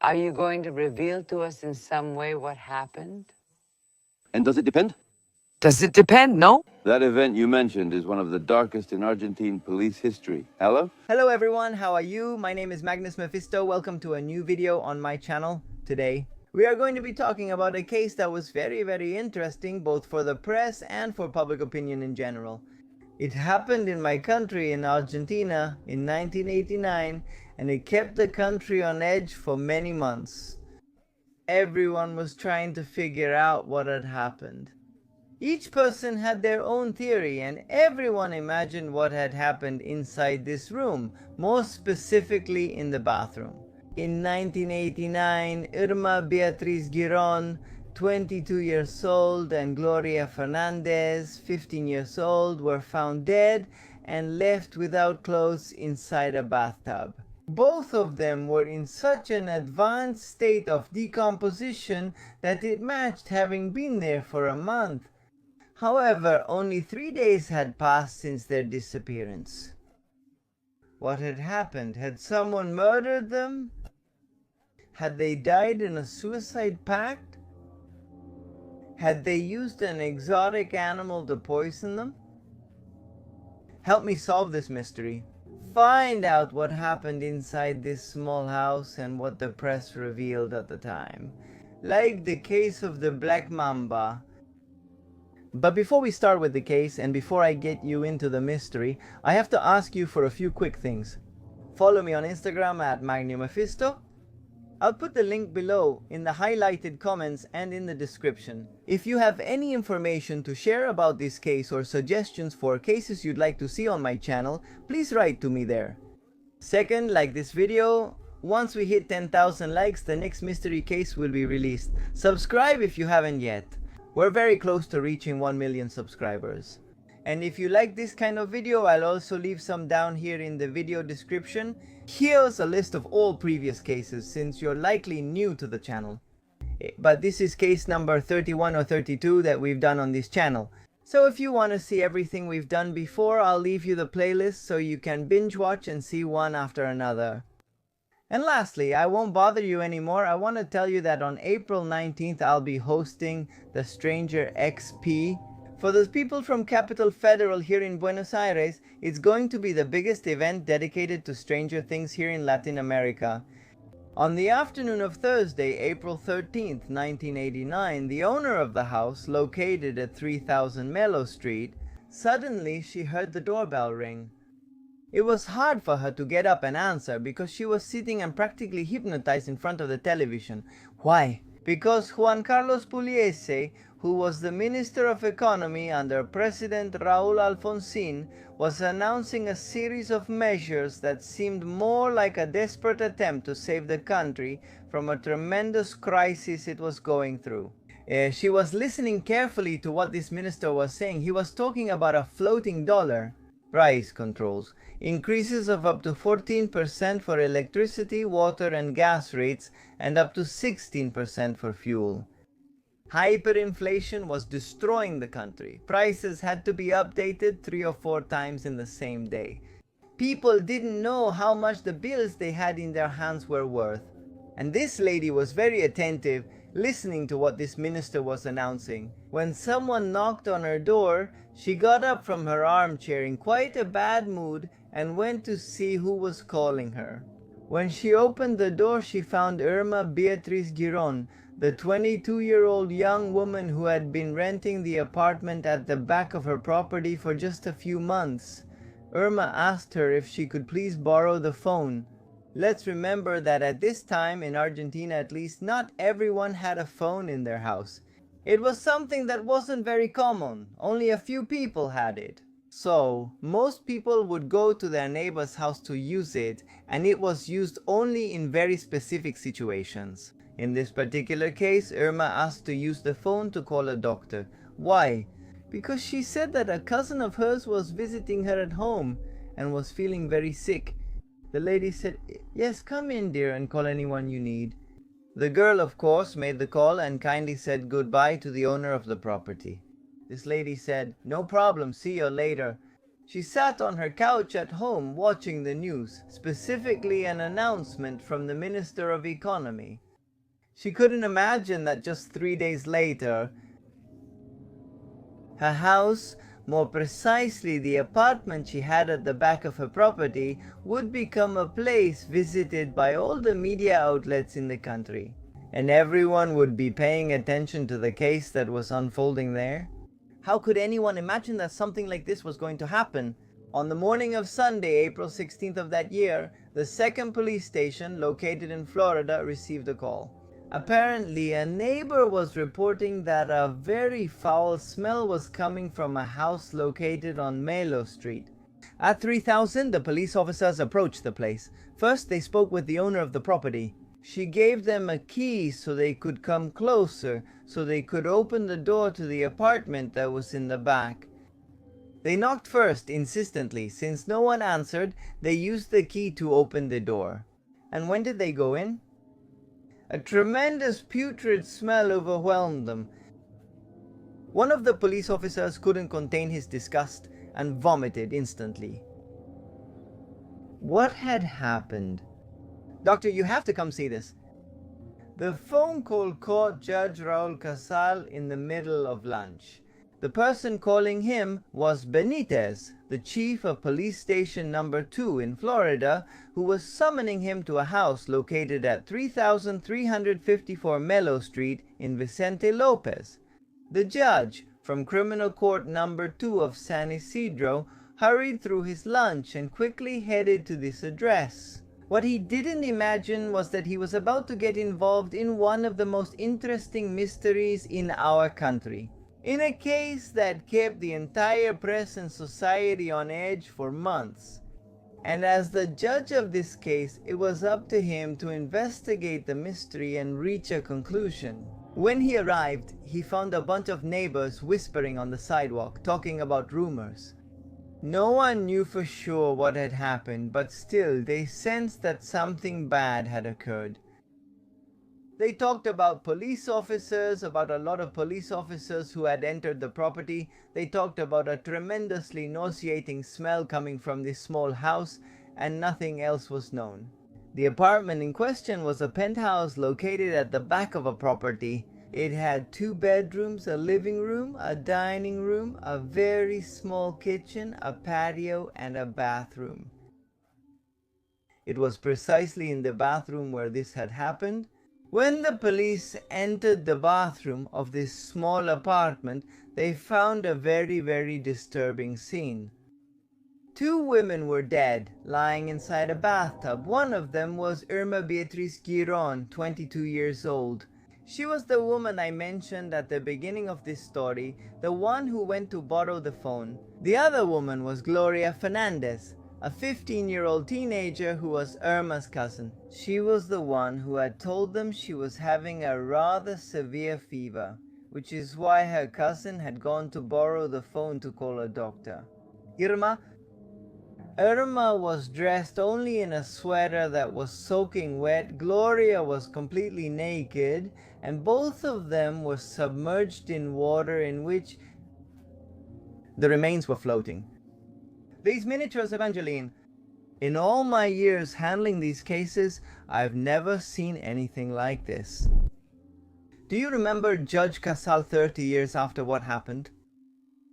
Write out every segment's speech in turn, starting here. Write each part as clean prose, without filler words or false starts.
Are you going to reveal to us in some way what happened? And does it depend? Does it depend, no? That event you mentioned is one of the darkest in Argentine police history. Hello? Hello everyone, how are you? My name is Magnus Mephisto. Welcome to a new video on my channel. Today, we are going to be talking about a case that was very interesting both for the press and for public opinion in general. It happened in my country, in Argentina, in 1989, and it kept the country on edge for many months. Everyone was trying to figure out what had happened. Each person had their own theory, and everyone imagined what had happened inside this room, more specifically in the bathroom. In 1989, Irma Beatriz Giron, 22 years old, and Gloria Fernandez, 15 years old, were found dead and left without clothes inside a bathtub. Both of them were in such an advanced state of decomposition that it matched having been there for a month. However, only 3 days had passed since their disappearance. What had happened? Had someone murdered them? Had they died in a suicide pact? Had they used an exotic animal to poison them? Help me solve this mystery. Find out what happened inside this small house and what the press revealed at the time. Like the case of the Black Mamba. But before we start with the case, and before I get you into the mystery, I have to ask you for a few quick things. Follow me on Instagram at MagnuMephisto. I'll put the link below in the highlighted comments and in the description. If you have any information to share about this case or suggestions for cases you'd like to see on my channel, please write to me there. Second, like this video. Once we hit 10,000 likes, the next mystery case will be released. Subscribe if you haven't yet. We're very close to reaching 1 million subscribers. And if you like this kind of video, I'll also leave some down here in the video description. Here's a list of all previous cases since you're likely new to the channel. But this is case number 31 or 32 that we've done on this channel. So if you want to see everything we've done before, I'll leave you the playlist so you can binge watch and see one after another. And lastly, I won't bother you anymore. I want to tell you that on April 19th, I'll be hosting the Stranger XP. For those people from Capital Federal here in Buenos Aires, it's going to be the biggest event dedicated to Stranger Things here in Latin America. On the afternoon of Thursday, April 13th, 1989, the owner of the house, located at 3000 Melo Street, suddenly she heard the doorbell ring. It was hard for her to get up and answer because she was sitting and practically hypnotized in front of the television. Why? Because Juan Carlos Pugliese, who was the Minister of Economy under President Raúl Alfonsín, was announcing a series of measures that seemed more like a desperate attempt to save the country from a tremendous crisis it was going through. She was listening carefully to what this minister was saying. He was talking about a floating dollar, price controls, increases of up to 14% for electricity, water and gas rates, and up to 16% for fuel. Hyperinflation was destroying the country. Prices had to be updated 3 or 4 times in the same day. People didn't know how much the bills they had in their hands were worth. And this lady was very attentive, listening to what this minister was announcing. When someone knocked on her door, she got up from her armchair in quite a bad mood and went to see who was calling her. When she opened the door, she found Irma Beatriz Giron, the 22-year-old young woman who had been renting the apartment at the back of her property for just a few months. Irma asked her if she could please borrow the phone. Let's remember that at this time, in Argentina at least, not everyone had a phone in their house. It was something that wasn't very common. Only a few people had it. So, most people would go to their neighbor's house to use it, and it was used only in very specific situations. In this particular case, Irma asked to use the phone to call a doctor. Why? Because she said that a cousin of hers was visiting her at home and was feeling very sick. The lady said, "Yes, come in, dear, and call anyone you need." The girl, of course, made the call and kindly said goodbye to the owner of the property. This lady said, "No problem, see you later." She sat on her couch at home watching the news, specifically an announcement from the Minister of Economy. She couldn't imagine that just 3 days later, her house, more precisely the apartment she had at the back of her property, would become a place visited by all the media outlets in the country. And everyone would be paying attention to the case that was unfolding there. How could anyone imagine that something like this was going to happen? On the morning of Sunday, April 16th of that year, the second police station, located in Florida, received a call. Apparently, a neighbor was reporting that a very foul smell was coming from a house located on Melo Street. At 3,000, the police officers approached the place. First, they spoke with the owner of the property. She gave them a key so they could come closer, so they could open the door to the apartment that was in the back. They knocked first, insistently. Since no one answered, they used the key to open the door. And when did they go in? A tremendous putrid smell overwhelmed them. One of the police officers couldn't contain his disgust and vomited instantly. What had happened? Doctor, you have to come see this. The phone call caught Judge Raul Casal in the middle of lunch. The person calling him was Benitez, the chief of police station number 2 in Florida, who was summoning him to a house located at 3354 Melo Street in Vicente Lopez. The judge, from criminal court number 2 of San Isidro, hurried through his lunch and quickly headed to this address. What he didn't imagine was that he was about to get involved in one of the most interesting mysteries in our country. In a case that kept the entire press and society on edge for months. And as the judge of this case, it was up to him to investigate the mystery and reach a conclusion. When he arrived, he found a bunch of neighbors whispering on the sidewalk, talking about rumors. No one knew for sure what had happened, but still they sensed that something bad had occurred. They talked about police officers, about a lot of police officers who had entered the property. They talked about a tremendously nauseating smell coming from this small house, and nothing else was known. The apartment in question was a penthouse located at the back of a property. It had 2 bedrooms, a living room, a dining room, a very small kitchen, a patio, and a bathroom. It was precisely in the bathroom where this had happened. When the police entered the bathroom of this small apartment, they found a very disturbing scene. 2 women were dead, lying inside a bathtub. One of them was Irma Beatriz Giron, 22 years old. She was the woman I mentioned at the beginning of this story, the one who went to borrow the phone. The other woman was Gloria Fernandez, a 15-year-old teenager who was Irma's cousin. She was the one who had told them she was having a rather severe fever, which is why her cousin had gone to borrow the phone to call a doctor. Irma was dressed only in a sweater that was soaking wet. Gloria was completely naked, and both of them were submerged in water in which the remains were floating. These miniatures of Angeline. In all my years handling these cases, I've never seen anything like this. Do you remember Judge Casal 30 years after what happened?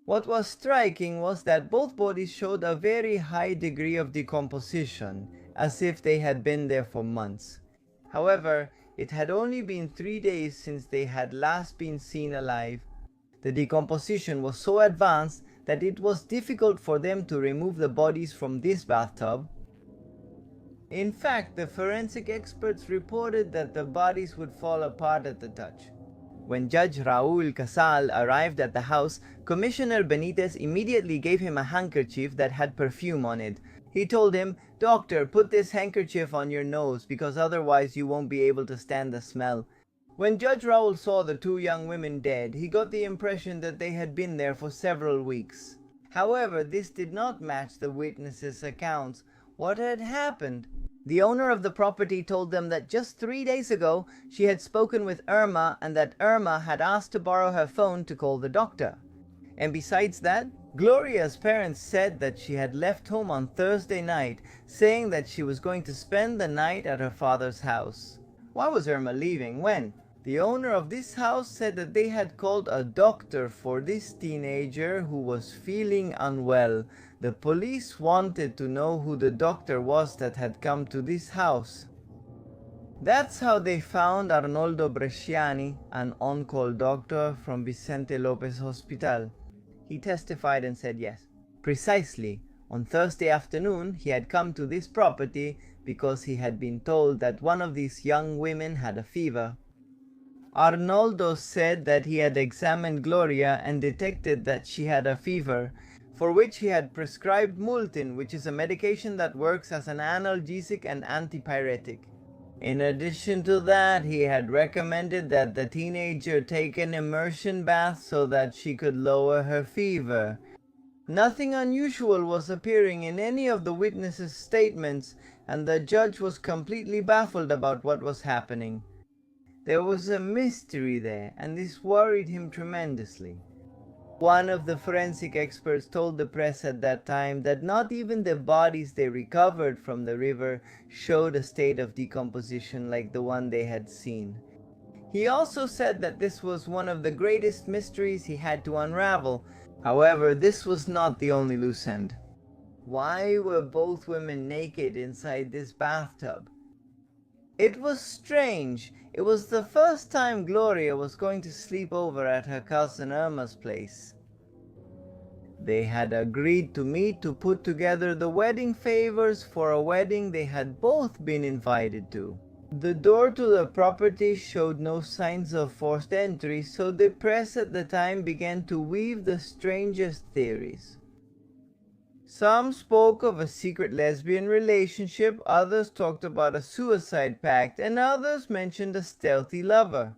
What was striking was that both bodies showed a very high degree of decomposition, as if they had been there for months. However, it had only been 3 days since they had last been seen alive. The decomposition was so advanced that it was difficult for them to remove the bodies from this bathtub. In fact, the forensic experts reported that the bodies would fall apart at the touch. When Judge Raul Casal arrived at the house, Commissioner Benitez immediately gave him a handkerchief that had perfume on it. He told him, "Doctor, put this handkerchief on your nose because otherwise you won't be able to stand the smell." When Judge Raul saw the 2 young women dead, he got the impression that they had been there for several weeks. However, this did not match the witnesses' accounts. What had happened? The owner of the property told them that just 3 days ago, she had spoken with Irma and that Irma had asked to borrow her phone to call the doctor. And besides that, Gloria's parents said that she had left home on Thursday night, saying that she was going to spend the night at her father's house. Why was Irma leaving? When? The owner of this house said that they had called a doctor for this teenager who was feeling unwell. The police wanted to know who the doctor was that had come to this house. That's how they found Arnoldo Bresciani, an on-call doctor from Vicente Lopez Hospital. He testified and said yes. Precisely. On Thursday afternoon, he had come to this property because he had been told that one of these young women had a fever. Arnoldo said that he had examined Gloria and detected that she had a fever, for which he had prescribed Multin, which is a medication that works as an analgesic and antipyretic. In addition to that, he had recommended that the teenager take an immersion bath so that she could lower her fever. Nothing unusual was appearing in any of the witnesses' statements, and the judge was completely baffled about what was happening. There was a mystery there, and this worried him tremendously. One of the forensic experts told the press at that time that not even the bodies they recovered from the river showed a state of decomposition like the one they had seen. He also said that this was one of the greatest mysteries he had to unravel. However, this was not the only loose end. Why were both women naked inside this bathtub? It was strange. It was the first time Gloria was going to sleep over at her cousin Irma's place. They had agreed to meet to put together the wedding favors for a wedding they had both been invited to. The door to the property showed no signs of forced entry, so the press at the time began to weave the strangest theories. Some spoke of a secret lesbian relationship, others talked about a suicide pact, and others mentioned a stealthy lover.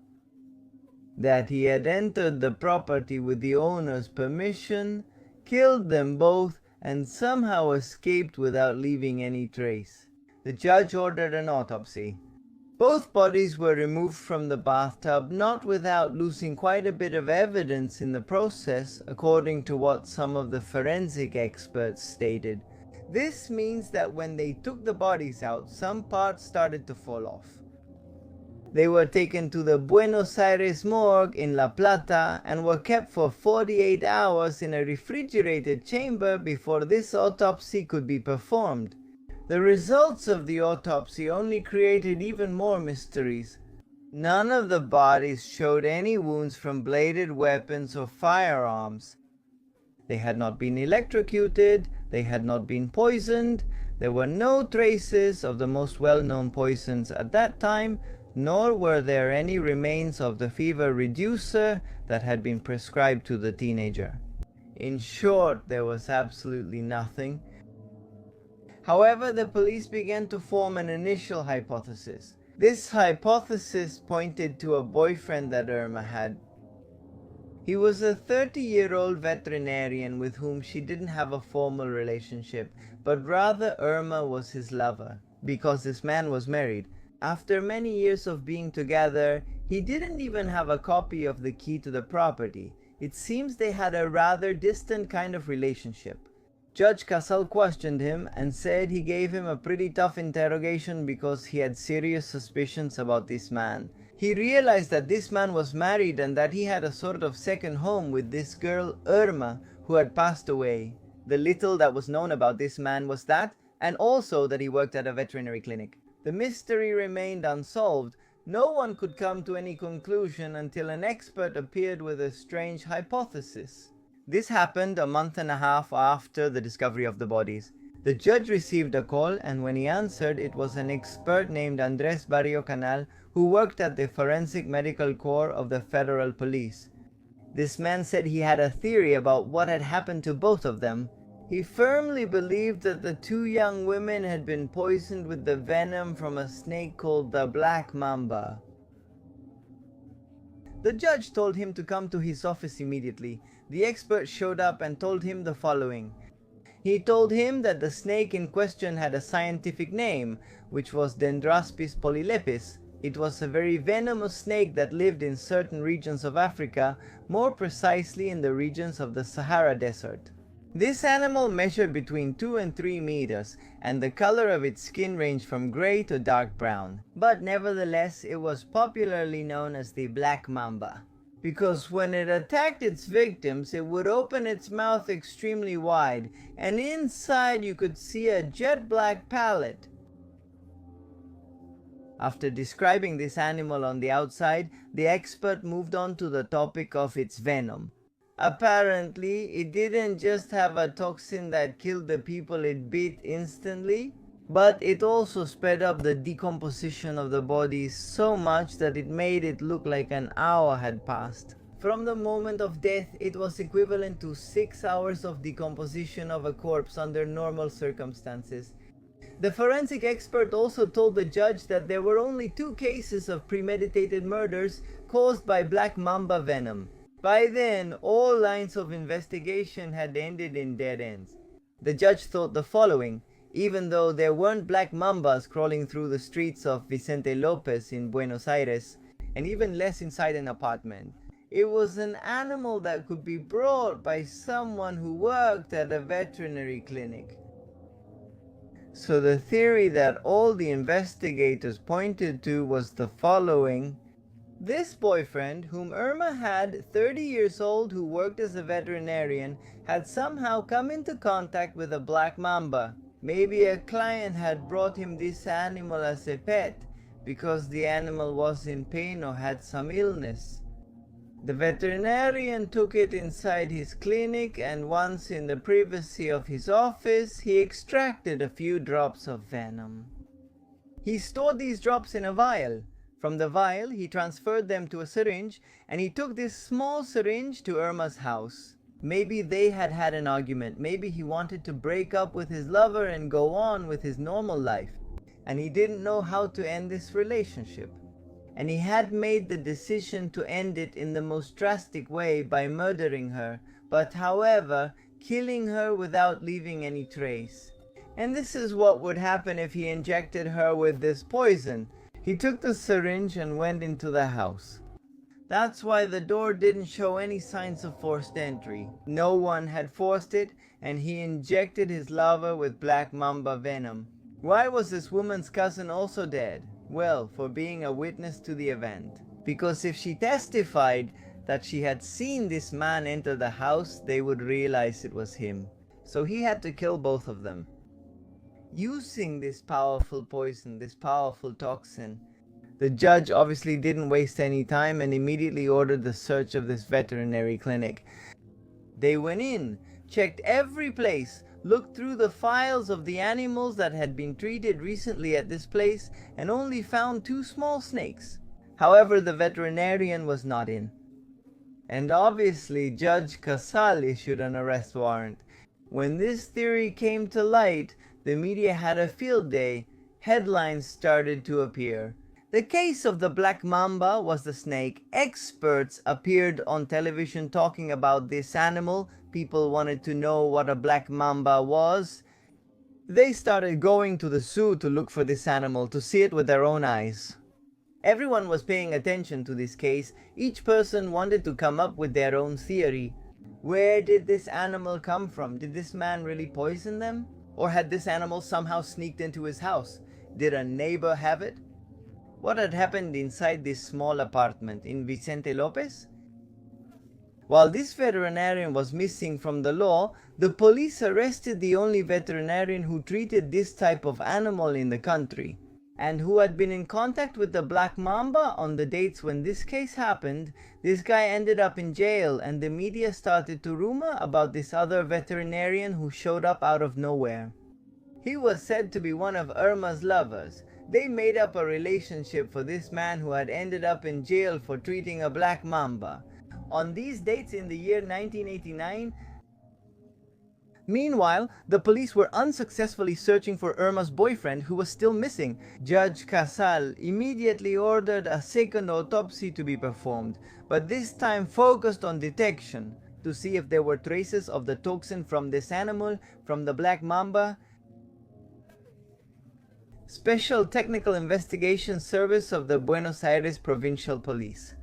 That he had entered the property with the owner's permission, killed them both, and somehow escaped without leaving any trace. The judge ordered an autopsy. Both bodies were removed from the bathtub, not without losing quite a bit of evidence in the process, according to what some of the forensic experts stated. This means that when they took the bodies out, some parts started to fall off. They were taken to the Buenos Aires morgue in La Plata and were kept for 48 hours in a refrigerated chamber before this autopsy could be performed. The results of the autopsy only created even more mysteries. None of the bodies showed any wounds from bladed weapons or firearms. They had not been electrocuted, they had not been poisoned, there were no traces of the most well-known poisons at that time, nor were there any remains of the fever reducer that had been prescribed to the teenager. In short, there was absolutely nothing. However, the police began to form an initial hypothesis. This hypothesis pointed to a boyfriend that Irma had. He was a 30-year-old veterinarian with whom she didn't have a formal relationship, but rather Irma was his lover, because this man was married. After many years of being together, he didn't even have a copy of the key to the property. It seems they had a rather distant kind of relationship. Judge Casal questioned him and said he gave him a pretty tough interrogation because he had serious suspicions about this man. He realized that this man was married and that he had a sort of second home with this girl Irma who had passed away. The little that was known about this man was that, and also that he worked at a veterinary clinic. The mystery remained unsolved. No one could come to any conclusion until an expert appeared with a strange hypothesis. This happened a month and a half after the discovery of the bodies. The judge received a call, and when he answered, it was an expert named Andrés Barrio Canal who worked at the Forensic Medical Corps of the Federal Police. This man said he had a theory about what had happened to both of them. He firmly believed that the two young women had been poisoned with the venom from a snake called the Black Mamba. The judge told him to come to his office immediately. The expert showed up and told him the following. He told him that the snake in question had a scientific name, which was Dendrospis polylepis, It was a very venomous snake that lived in certain regions of Africa, more precisely in the regions of the Sahara Desert. This animal measured between 2 and 3 meters, and the color of its skin ranged from gray to dark brown. But nevertheless, it was popularly known as the Black Mamba, because when it attacked its victims, it would open its mouth extremely wide, and inside you could see a jet black palate. After describing this animal on the outside, the expert moved on to the topic of its venom. Apparently, it didn't just have a toxin that killed the people it bit instantly, but it also sped up the decomposition of the body so much that it made it look like an hour had passed. From the moment of death, it was equivalent to 6 hours of decomposition of a corpse under normal circumstances. The forensic expert also told the judge that there were only 2 cases of premeditated murders caused by Black Mamba venom. By then, all lines of investigation had ended in dead ends. The judge thought the following: even though there weren't black mambas crawling through the streets of Vicente Lopez in Buenos Aires, and even less inside an apartment, it was an animal that could be brought by someone who worked at a veterinary clinic. So the theory that all the investigators pointed to was the following: this boyfriend, whom Irma had, 30 years old, who worked as a veterinarian, had somehow come into contact with a black mamba. Maybe a client had brought him this animal as a pet, because the animal was in pain or had some illness. The veterinarian took it inside his clinic, and once in the privacy of his office, he extracted a few drops of venom. He stored these drops in a vial. From the vial, he transferred them to a syringe, and he took this small syringe to Irma's house. Maybe they had had an argument. Maybe he wanted to break up with his lover and go on with his normal life, and he didn't know how to end this relationship. And he had made the decision to end it in the most drastic way by murdering her, but however, killing her without leaving any trace. And this is what would happen if he injected her with this poison. He took the syringe and went into the house. That's why the door didn't show any signs of forced entry. No one had forced it, and he injected his lover with Black Mamba venom. Why was this woman's cousin also dead? Well, for being a witness to the event. Because if she testified that she had seen this man enter the house, they would realize it was him. So he had to kill both of them. Using this powerful poison, this powerful toxin, the judge obviously didn't waste any time and immediately ordered the search of this veterinary clinic. They went in, checked every place, looked through the files of the animals that had been treated recently at this place, and only found 2 small snakes. However, the veterinarian was not in. And obviously, Judge Casal issued an arrest warrant. When this theory came to light, the media had a field day. Headlines started to appear. The case of the Black Mamba was the snake. Experts appeared on television talking about this animal. People wanted to know what a Black Mamba was. They started going to the zoo to look for this animal, to see it with their own eyes. Everyone was paying attention to this case. Each person wanted to come up with their own theory. Where did this animal come from? Did this man really poison them? Or had this animal somehow sneaked into his house? Did a neighbor have it? What had happened inside this small apartment in Vicente Lopez? While this veterinarian was missing from the law, the police arrested the only veterinarian who treated this type of animal in the country, and who had been in contact with the Black Mamba on the dates when this case happened. This guy ended up in jail, and the media started to rumor about this other veterinarian who showed up out of nowhere. He was said to be one of Irma's lovers. They made up a relationship for this man who had ended up in jail for treating a Black Mamba. On these dates in the year 1989, meanwhile, the police were unsuccessfully searching for Irma's boyfriend, who was still missing. Judge Casal immediately ordered a second autopsy to be performed, but this time focused on detection, to see if there were traces of the toxin from this animal, from the Black Mamba. Special Technical Investigation Service of the Buenos Aires Provincial Police.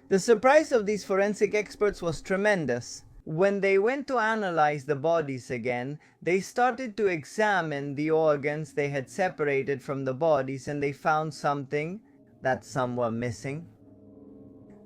The surprise of these forensic experts was tremendous. When they went to analyze the bodies again, they started to examine the organs they had separated from the bodies, and they found something that some were missing.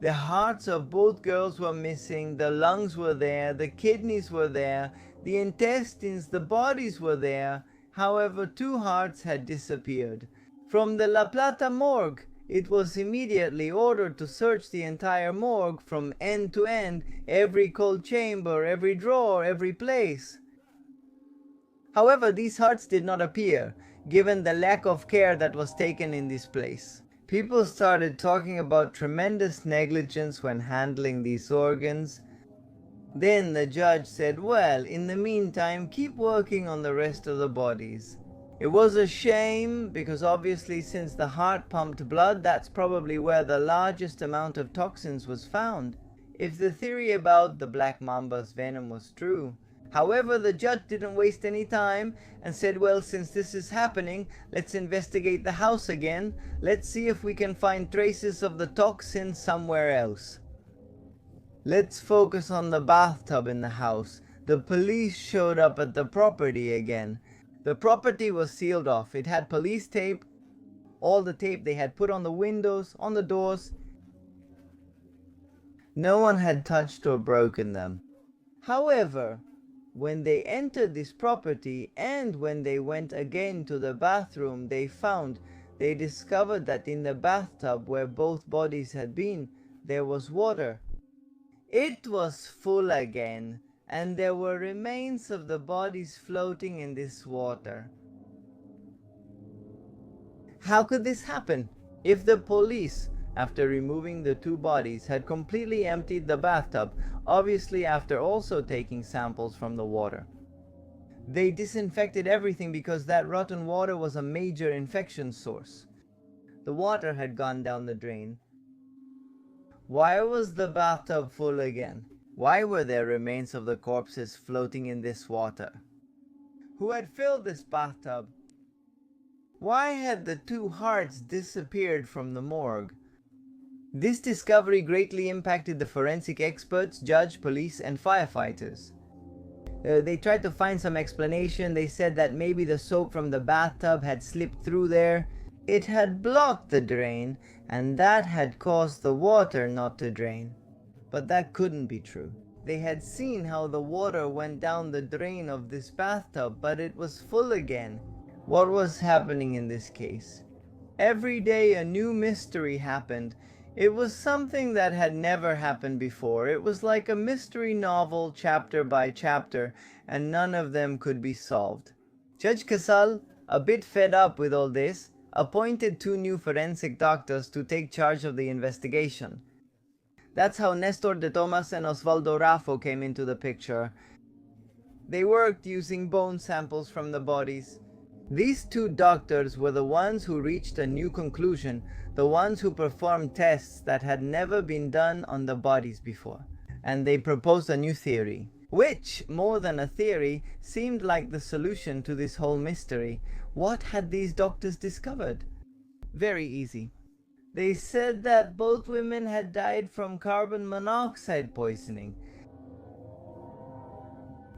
The hearts of both girls were missing, the lungs were there, the kidneys were there, the intestines, the bodies were there. However, 2 hearts had disappeared. From the La Plata morgue, it was immediately ordered to search the entire morgue from end to end, every cold chamber, every drawer, every place. However, these hearts did not appear, given the lack of care that was taken in this place. People started talking about tremendous negligence when handling these organs. Then the judge said, well, in the meantime, keep working on the rest of the bodies. It was a shame, because obviously since the heart pumped blood, that's probably where the largest amount of toxins was found, if the theory about the black mamba's venom was true. However, the judge didn't waste any time and said, well, since this is happening, let's investigate the house again. Let's see if we can find traces of the toxin somewhere else. Let's focus on the bathtub in the house. The police showed up at the property again. The property was sealed off. It had police tape, all the tape they had put on the windows, on the doors. No one had touched or broken them. However, when they entered this property and when they went again to the bathroom, they discovered that in the bathtub where both bodies had been, there was water. It was full again, and there were remains of the bodies floating in this water. How could this happen? If the police, after removing the 2 bodies, had completely emptied the bathtub, obviously after also taking samples from the water. They disinfected everything because that rotten water was a major infection source. The water had gone down the drain. Why was the bathtub full again? Why were there remains of the corpses floating in this water? Who had filled this bathtub? Why had the 2 hearts disappeared from the morgue? This discovery greatly impacted the forensic experts, judge, police, and firefighters. They tried to find some explanation. They said that maybe the soap from the bathtub had slipped through there. It had blocked the drain, and that had caused the water not to drain. But that couldn't be true. They had seen how the water went down the drain of this bathtub, but it was full again. What was happening in this case? Every day a new mystery happened. It was something that had never happened before. It was like a mystery novel, chapter by chapter, and none of them could be solved. Judge Casal, a bit fed up with all this, appointed 2 new forensic doctors to take charge of the investigation. That's how Nestor de Tomas and Osvaldo Raffo came into the picture. They worked using bone samples from the bodies. These 2 doctors were the ones who reached a new conclusion, the ones who performed tests that had never been done on the bodies before. And they proposed a new theory, which, more than a theory, seemed like the solution to this whole mystery. What had these doctors discovered? Very easy. They said that both women had died from carbon monoxide poisoning.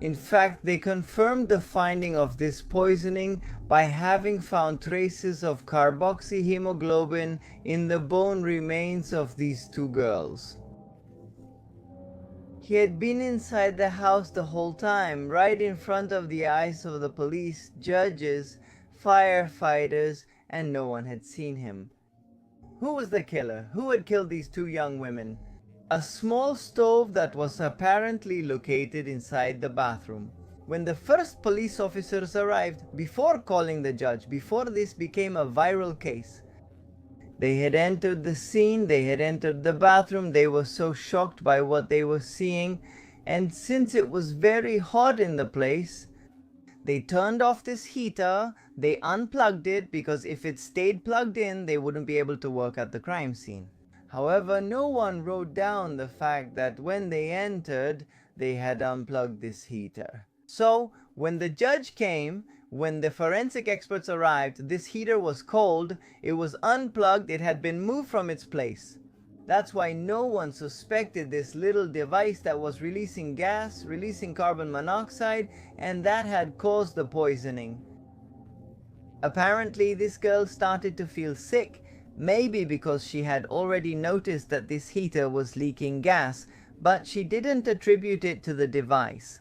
In fact, they confirmed the finding of this poisoning by having found traces of carboxyhemoglobin in the bone remains of these 2 girls. He had been inside the house the whole time, right in front of the eyes of the police, judges, firefighters, and no one had seen him. Who was the killer? Who had killed these 2 young women? A small stove that was apparently located inside the bathroom. When the first police officers arrived, before calling the judge, before this became a viral case, they had entered the scene, they had entered the bathroom, they were so shocked by what they were seeing, and since it was very hot in the place, they turned off this heater, they unplugged it, because if it stayed plugged in, they wouldn't be able to work at the crime scene. However, no one wrote down the fact that when they entered, they had unplugged this heater. So, when the judge came, When the forensic experts arrived, this heater was cold, it was unplugged, it had been moved from its place. That's why no one suspected this little device that was releasing gas, releasing carbon monoxide, and that had caused the poisoning. Apparently, this girl started to feel sick, maybe because she had already noticed that this heater was leaking gas, but she didn't attribute it to the device.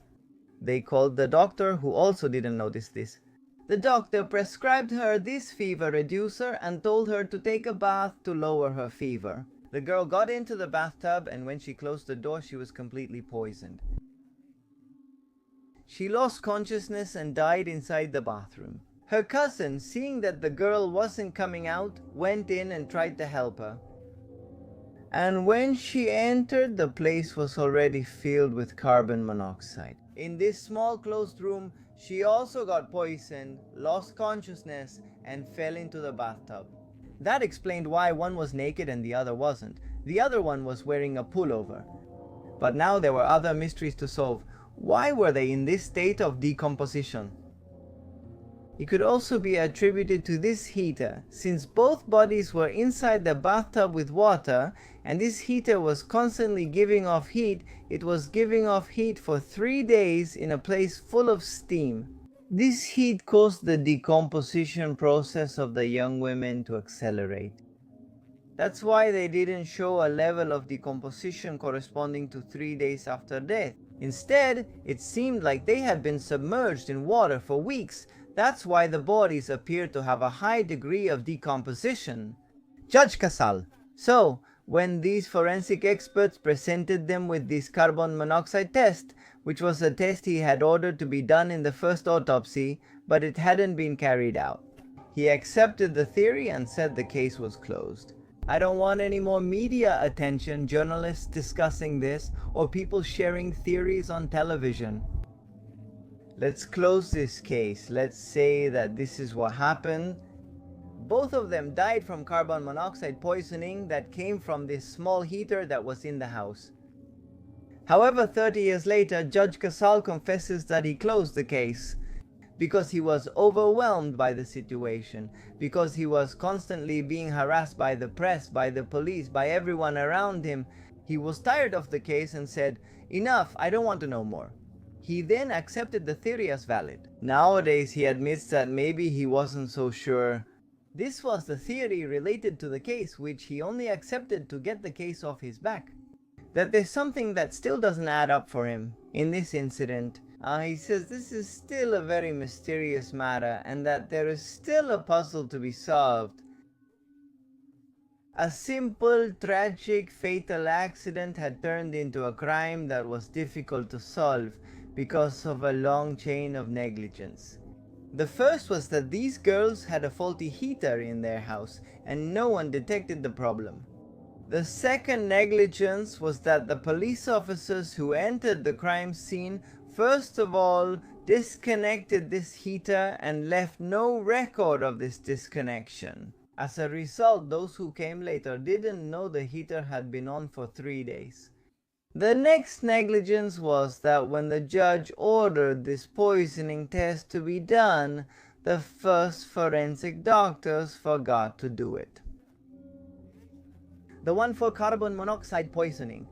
They called the doctor, who also didn't notice this. The doctor prescribed her this fever reducer and told her to take a bath to lower her fever. The girl got into the bathtub, and when she closed the door, she was completely poisoned. She lost consciousness and died inside the bathroom. Her cousin, seeing that the girl wasn't coming out, went in and tried to help her. And when she entered, the place was already filled with carbon monoxide. In this small closed room, she also got poisoned, lost consciousness, and fell into the bathtub. That explained why one was naked and the other wasn't. The other one was wearing a pullover. But now there were other mysteries to solve. Why were they in this state of decomposition? It could also be attributed to this heater, since both bodies were inside the bathtub with water, and this heater was constantly giving off heat. It was giving off heat for 3 days in a place full of steam. This heat caused the decomposition process of the young women to accelerate. That's why they didn't show a level of decomposition corresponding to 3 days after death. Instead, it seemed like they had been submerged in water for weeks. That's why the bodies appear to have a high degree of decomposition. Judge Casal. So, when these forensic experts presented them with this carbon monoxide test, which was a test he had ordered to be done in the first autopsy, but it hadn't been carried out, he accepted the theory and said the case was closed. I don't want any more media attention, journalists discussing this, or people sharing theories on television. Let's close this case. Let's say that this is what happened. Both of them died from carbon monoxide poisoning that came from this small heater that was in the house. However, 30 years later, Judge Casal confesses that he closed the case because he was overwhelmed by the situation, because he was constantly being harassed by the press, by the police, by everyone around him. He was tired of the case and said, "Enough, I don't want to know more." He then accepted the theory as valid. Nowadays, he admits that maybe he wasn't so sure. This was the theory related to the case, which he only accepted to get the case off his back. That there's something that still doesn't add up for him in this incident. He says this is still a very mysterious matter and that there is still a puzzle to be solved. A simple, tragic, fatal accident had turned into a crime that was difficult to solve because of a long chain of negligence. The first was that these girls had a faulty heater in their house and no one detected the problem. The second negligence was that the police officers who entered the crime scene first of all disconnected this heater and left no record of this disconnection. As a result, those who came later didn't know the heater had been on for 3 days. The next negligence was that when the judge ordered this poisoning test to be done, the first forensic doctors forgot to do it. The one for carbon monoxide poisoning.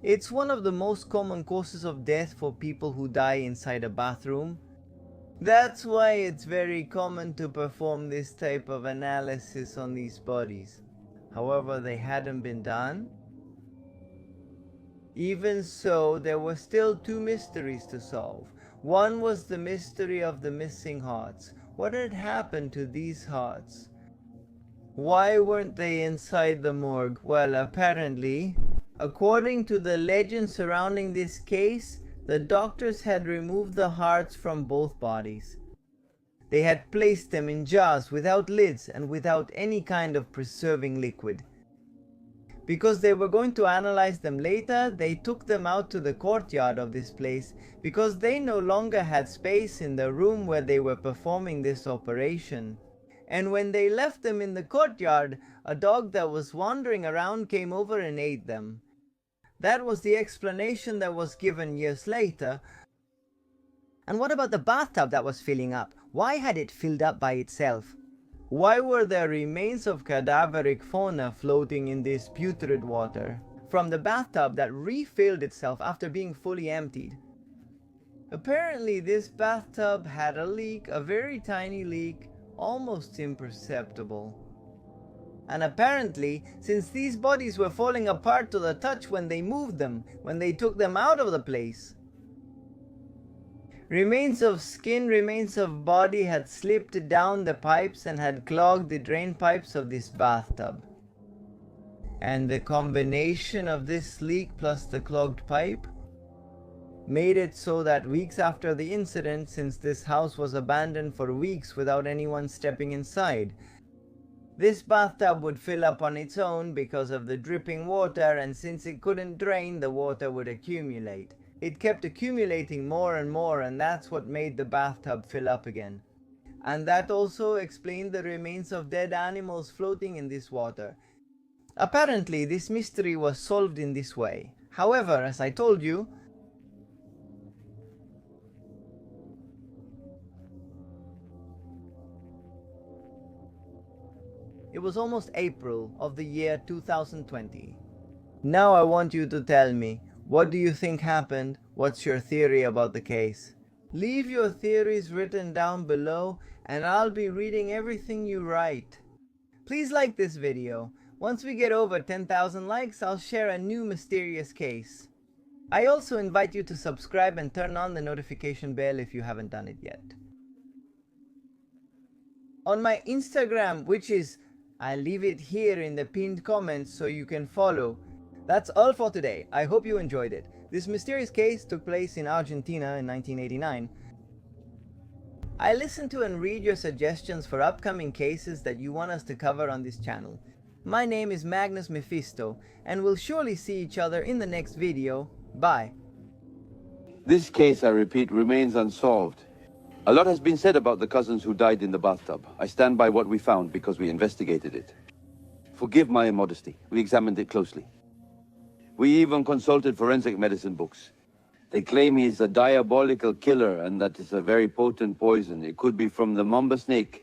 It's one of the most common causes of death for people who die inside a bathroom. That's why it's very common to perform this type of analysis on these bodies. However, they hadn't been done. Even so, there were still 2 mysteries to solve. One was the mystery of the missing hearts. What had happened to these hearts? Why weren't they inside the morgue? Well, apparently, according to the legend surrounding this case, the doctors had removed the hearts from both bodies. They had placed them in jars without lids and without any kind of preserving liquid. Because they were going to analyze them later, they took them out to the courtyard of this place because they no longer had space in the room where they were performing this operation. And when they left them in the courtyard, a dog that was wandering around came over and ate them. That was the explanation that was given years later. And what about the bathtub that was filling up? Why had it filled up by itself? Why were there remains of cadaveric fauna floating in this putrid water from the bathtub that refilled itself after being fully emptied? Apparently this bathtub had a leak, a very tiny leak, almost imperceptible. And apparently, since these bodies were falling apart to the touch when they moved them, when they took them out of the place, remains of skin, remains of body had slipped down the pipes and had clogged the drain pipes of this bathtub. And the combination of this leak plus the clogged pipe made it so that weeks after the incident, since this house was abandoned for weeks without anyone stepping inside, this bathtub would fill up on its own because of the dripping water, and since it couldn't drain, the water would accumulate. It kept accumulating more and more, and that's what made the bathtub fill up again. And that also explained the remains of dead animals floating in this water. Apparently, this mystery was solved in this way. However, as I told you, it was almost April of the year 2020. Now I want you to tell me, what do you think happened? What's your theory about the case? Leave your theories written down below and I'll be reading everything you write. Please like this video. Once we get over 10,000 likes, I'll share a new mysterious case. I also invite you to subscribe and turn on the notification bell if you haven't done it yet. On my Instagram, which is, I'll leave it here in the pinned comments so you can follow. That's all for today. I hope you enjoyed it. This mysterious case took place in Argentina in 1989. I listen to and read your suggestions for upcoming cases that you want us to cover on this channel. My name is Magnus Mephisto, and we'll surely see each other in the next video. Bye. This case, I repeat, remains unsolved. A lot has been said about the cousins who died in the bathtub. I stand by what we found because we investigated it. Forgive my immodesty. We examined it closely. We even consulted forensic medicine books. They claim he's a diabolical killer and that it's a very potent poison. It could be from the Mamba snake.